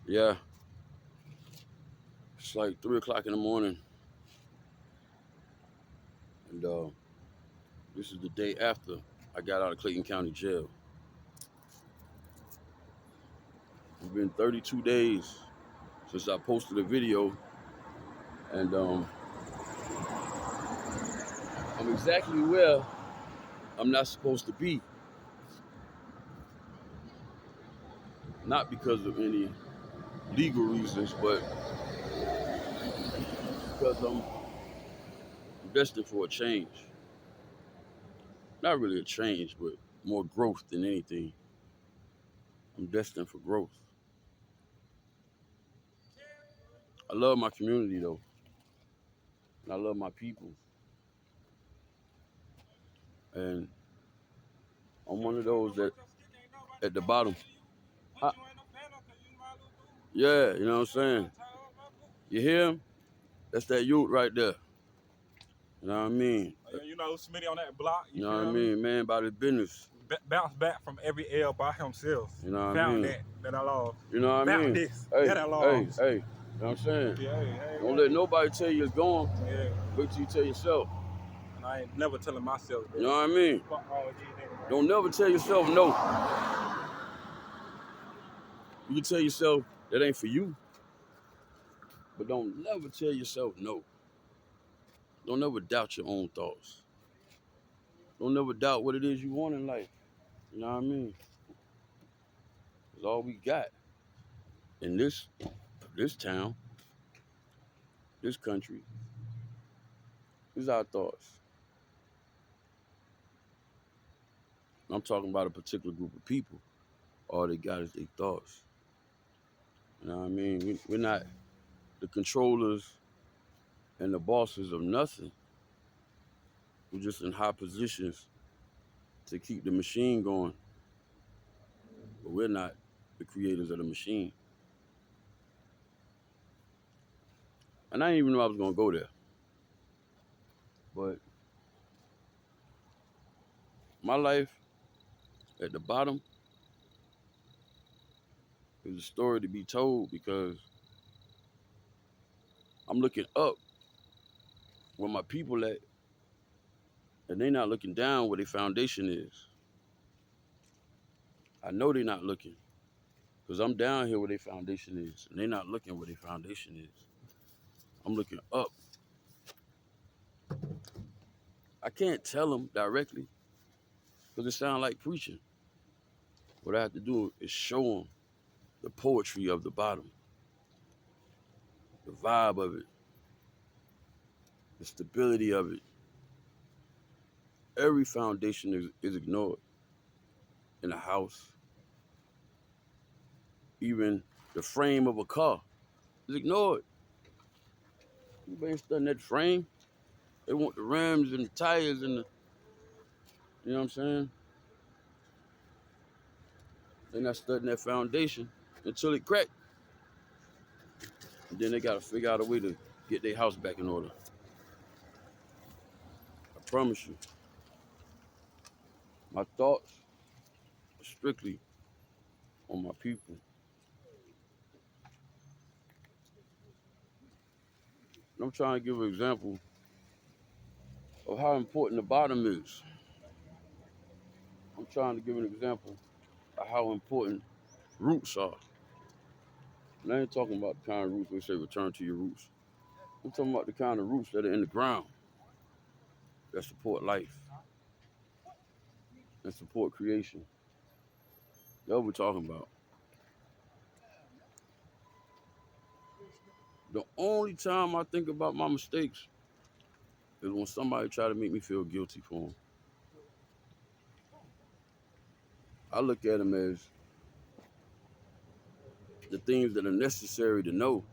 Yeah, it's like 3 o'clock in the morning, and this is the day after I got out of Clayton County Jail. It's been 32 days since I posted a video, and I'm exactly where I'm not supposed to be. Not because of any legal reasons, but because I'm destined for a change. Not really a change, but more growth than anything. I'm destined for growth. I love my community though, and I love my people. And I'm one of those that at the bottom. I- yeah, you know what I'm saying? You hear him? That's that youth right there. You know what I mean? You know, Smitty on that block. You know what I mean? Man about his business. Bounce back from every L by himself. You know what I Found mean? that I lost. You know what I Found mean? this Hey, that I hey, lost. hey. You know what I'm saying? Hey. Don't let nobody tell you it's gone. Yeah. Wait till you tell yourself. And I ain't never telling myself that. You know what I mean? Don't never tell yourself no. You can tell yourself that ain't for you, but don't never tell yourself no. Don't never doubt your own thoughts. Don't never doubt what it is you want in life. You know what I mean? It's all we got in this town, this country, is our thoughts. I'm talking about a particular group of people. All they got is their thoughts. You know what I mean? We're not the controllers and the bosses of nothing. We're just in high positions to keep the machine going. But we're not the creators of the machine. And I didn't even know I was gonna go there. But my life at the bottom is a story to be told because I'm looking up where my people at, and they not looking down where their foundation is. I know they're not looking because I'm down here where their foundation is, and they're not looking where their foundation is. I'm looking up. I can't tell them directly because it sounds like preaching. What I have to do is show them the poetry of the bottom, the vibe of it, the stability of it. Every foundation is ignored in a house. Even the frame of a car is ignored. You ain't studying that frame. They want the rims and the tires and the, you know what I'm saying? They're not studying that foundation until it cracked. And then they got to figure out a way to get their house back in order. I promise you, my thoughts are strictly on my people. And I'm trying to give an example of how important the bottom is. I'm trying to give an example of how important roots are. And I ain't talking about the kind of roots we say return to your roots. I'm talking about the kind of roots that are in the ground that support life and support creation. That's what we're talking about. The only time I think about my mistakes is when somebody try to make me feel guilty for them. I look at them as the things that are necessary to know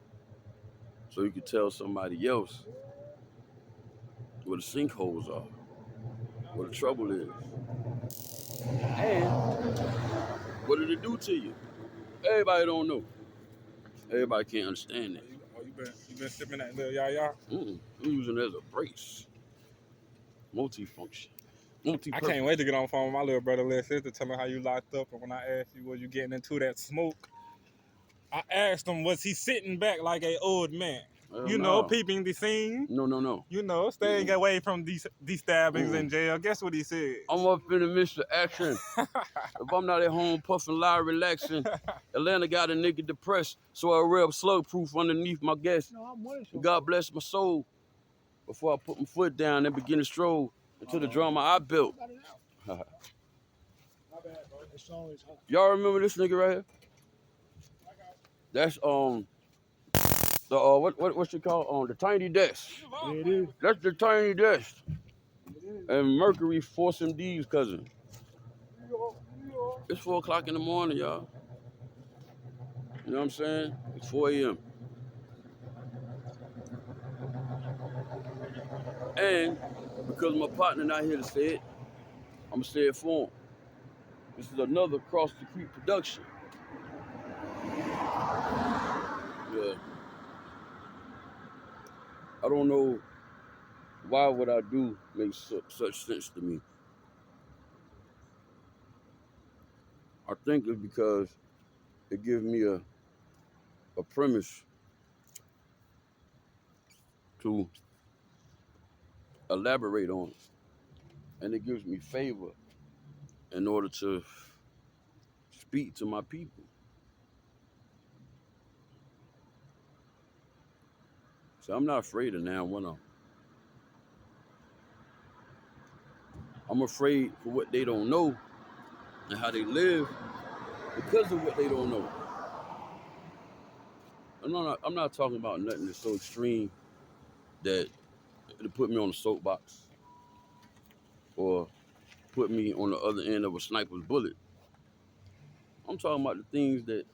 so you can tell somebody else where the sinkholes are, where the trouble is, and what did it do to you? Everybody don't know. Everybody can't understand that. You been sipping that little yah? I'm using it as a brace. Multifunction. I Multi-purpose. can't wait to get on the phone with my little brother, little sister, tell me how you locked up. And when I asked you, was you getting into that smoke? I asked him, was he sitting back like an old man? Hell You know, no. peeping the scene. No. You know, staying away from these stabbings in Mm-mm. jail. Guess what he said? I'm up in the midst of action. If I'm not at home puffing loud, relaxing, Atlanta got a nigga depressed, so I rub slug proof underneath my guest. God bless my soul. Before I put my foot down and begin to stroll into the drama I built. Y'all remember this nigga right here? That's the what's it called? The Tiny Desk. Yeah, it is. That's the Tiny Desk. And Mercury Force MD's cousin. It's 4 o'clock in the morning, y'all. You know what I'm saying? It's 4 a.m. And because my partner not here to say it, I'm gonna say it for him. This is another Cross the Creek production. Yeah. I don't know why what I do makes such sense to me. I think it's because it gives me a premise to elaborate on, and it gives me favor in order to speak to my people. So I'm not afraid of now one of them. I'm afraid for what they don't know and how they live because of what they don't know. I'm not talking about nothing that's so extreme that it'll put me on a soapbox or put me on the other end of a sniper's bullet. I'm talking about the things that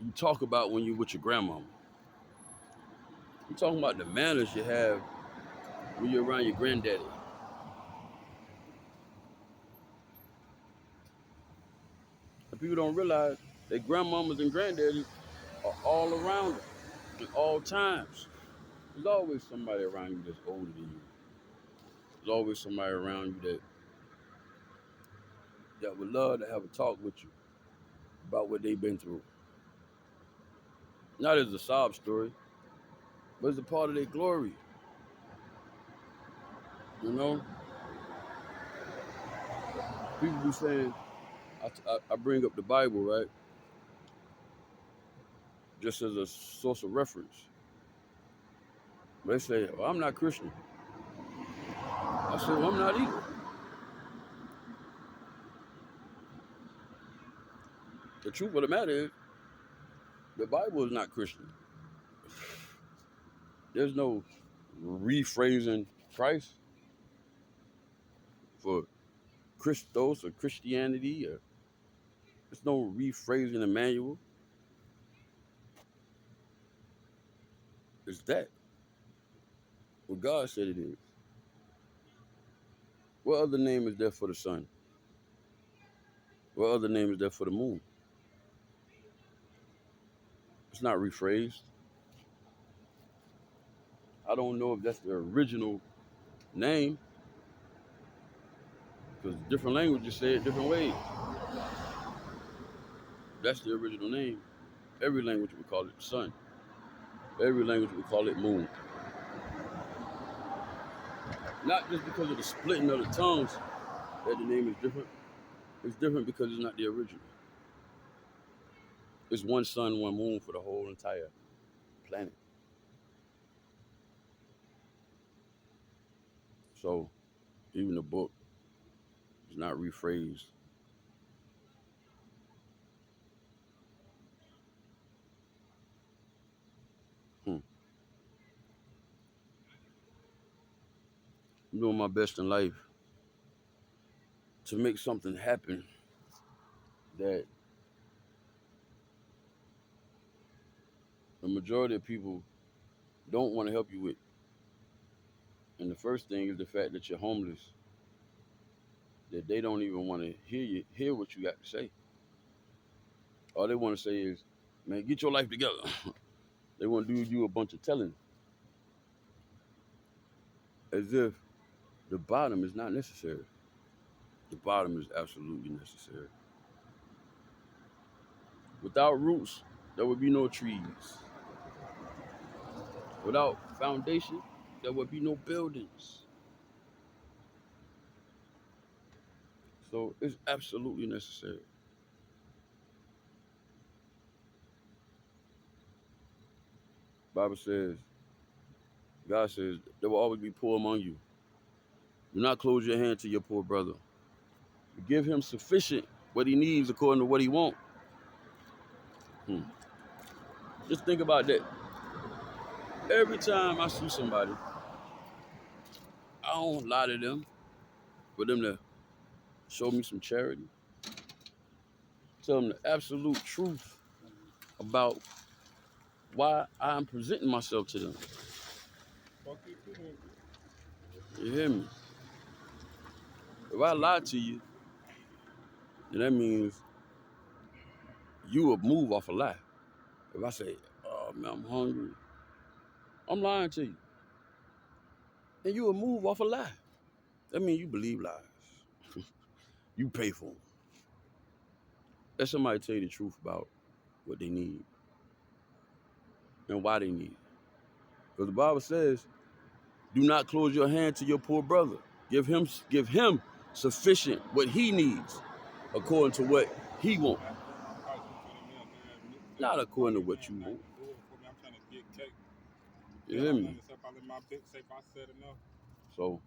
you talk about when you're with your grandmama. I'm talking about the manners you have when you're around your granddaddy. And people don't realize that grandmamas and granddaddies are all around them at all times. There's always somebody around you that's older than you. There's always somebody around you that would love to have a talk with you about what they've been through. Not as a sob story, but as a part of their glory. You know, people be saying, I bring up the Bible, right, just as a source of reference. They say, well, I'm not Christian. I said, well, I'm not either. The truth of the matter is, the Bible is not Christian. There's no rephrasing Christ for Christos or Christianity, or there's no rephrasing Emmanuel. It's that. What God said it is. What other name is there for the sun? What other name is there for the moon? It's not rephrased. I don't know if that's the original name, because different languages say it different ways. That's the original name. Every language would call it sun. Every language would call it moon. Not just because of the splitting of the tongues that the name is different. It's different because it's not the original. It's one sun, one moon for the whole entire planet. So even the book is not rephrased. I'm doing my best in life to make something happen that the majority of people don't want to help you with. And the first thing is the fact that you're homeless, that they don't even want to hear what you got to say. All they want to say is, man, get your life together. They want to do you a bunch of telling, as if the bottom is not necessary. The bottom is absolutely necessary. Without roots, there would be no trees. Without foundation, there would be no buildings. So it's absolutely necessary. Bible says, God says, there will always be poor among you. Do not close your hand to your poor brother. Give him sufficient what he needs according to what he wants. Just think about that. Every time I see somebody, I don't lie to them for them to show me some charity. Tell them the absolute truth about why I'm presenting myself to them. You hear me? If I lie to you, then that means you will move off a lie. If I say, oh man, I'm hungry, I'm lying to you. And you will move off a lie. That means you believe lies. You pay for them. Let somebody tell you the truth about what they need and why they need it. Because the Bible says, do not close your hand to your poor brother. Give him sufficient what he needs according to what he wants. Not according to what you want. You hear me? So,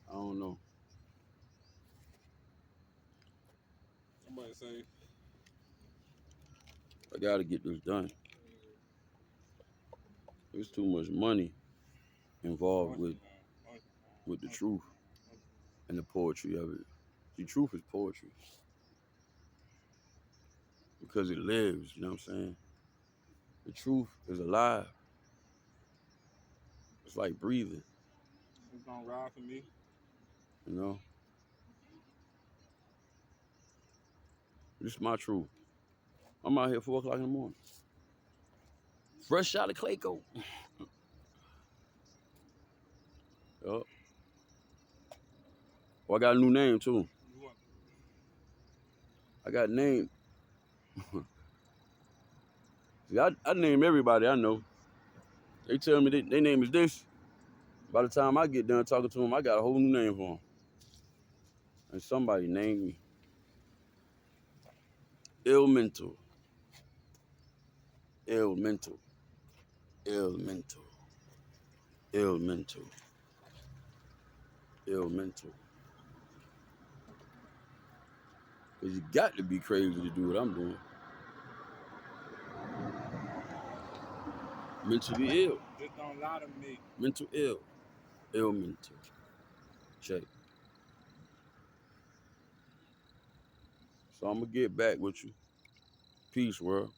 I don't know. Somebody say, I gotta get this done. There's too much money involved with the truth and the poetry of it. The truth is poetry. Because it lives, you know what I'm saying? The truth is alive. It's like breathing, it's gonna ride for me. you know? This is my truth. I'm out here 4 o'clock in the morning. Fresh out of Clayco. Yup. Oh, I got a new name too. I got a name. See, I name everybody I know. They tell me their name is this. By the time I get done talking to them, I got a whole new name for them. And somebody named me Ill Mental. Ill Mental. Ill Mental. Ill Mental. Ill Mental. Because you got to be crazy to do what I'm doing. Mentally ill. Just don't lie to me. Mental ill. Ill mental. Check. So I'm going to get back with you. Peace, world.